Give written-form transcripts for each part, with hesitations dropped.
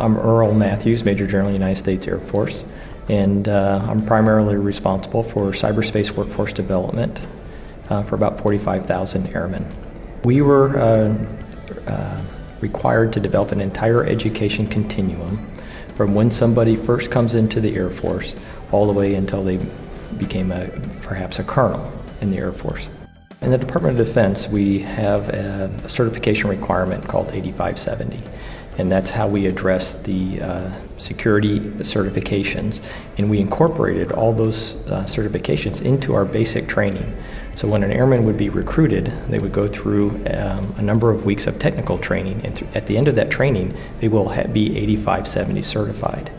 I'm Earl Matthews, Major General, United States Air Force, and I'm primarily responsible for cyberspace workforce development for about 45,000 airmen. We were required to develop an entire education continuum from when somebody first comes into the Air Force all the way until they became perhaps a colonel in the Air Force. In the Department of Defense, we have a certification requirement called 8570, and that's how we address the security certifications, and we incorporated all those certifications into our basic training. So when an airman would be recruited, they would go through a number of weeks of technical training, and at the end of that training, they will be 8570 certified.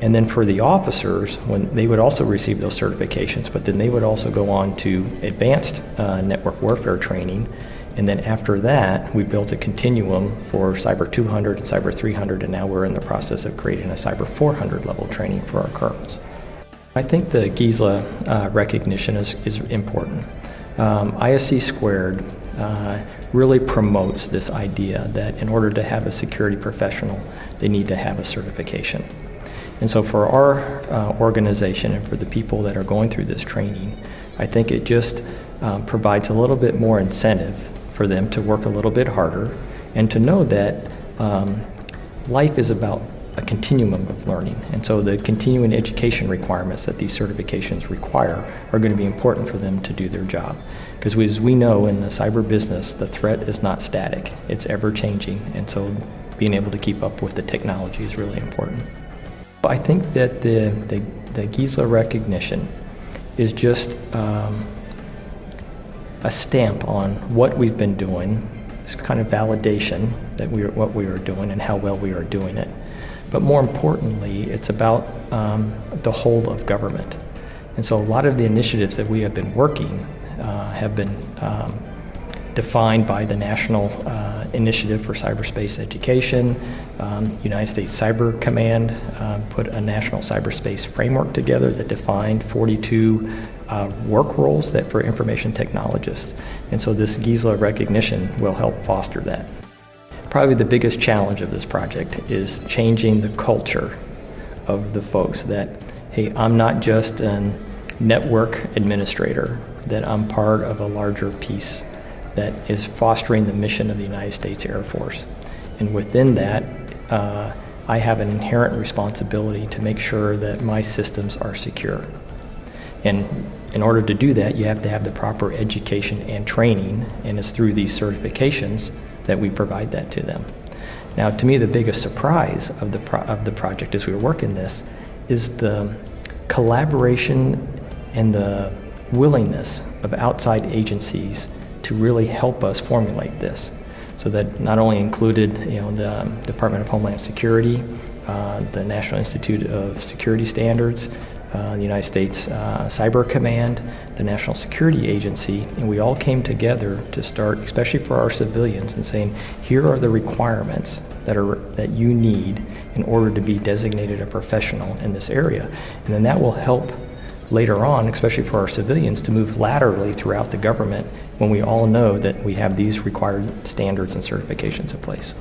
And then for the officers, when they would also receive those certifications, but then they would also go on to advanced network warfare training. And then after that, we built a continuum for Cyber 200 and Cyber 300, and now we're in the process of creating a Cyber 400 level training for our colonels. I think the GISLA recognition is important. ISC squared really promotes this idea that in order to have a security professional, they need to have a certification. And so for our organization and for the people that are going through this training, I think it just provides a little bit more incentive for them to work a little bit harder and to know that life is about a continuum of learning. And so the continuing education requirements that these certifications require are going to be important for them to do their job. Because as we know in the cyber business, the threat is not static, it's ever changing. And so being able to keep up with the technology is really important. I think that the GISLA recognition is just a stamp on what we've been doing. It's kind of validation that what we are doing and how well we are doing it. But more importantly, it's about the whole of government. And so a lot of the initiatives that we have been working have been defined by the National Initiative for Cyberspace Education. United States Cyber Command put a national cyberspace framework together that defined 42 work roles for information technologists. And so this GISLA recognition will help foster that. Probably the biggest challenge of this project is changing the culture of the folks that, hey, I'm not just a network administrator, that I'm part of a larger piece that is fostering the mission of the United States Air Force. And within that, I have an inherent responsibility to make sure that my systems are secure. And in order to do that, you have to have the proper education and training, and it's through these certifications that we provide that to them. Now, to me, the biggest surprise of the project as we were working this is the collaboration and the willingness of outside agencies to really help us formulate this. So that not only included, the Department of Homeland Security, the National Institute of Security Standards, the United States Cyber Command, the National Security Agency, and we all came together to start, especially for our civilians, and saying, here are the requirements that you need in order to be designated a professional in this area. And then that will help later on, especially for our civilians, to move laterally throughout the government when we all know that we have these required standards and certifications in place.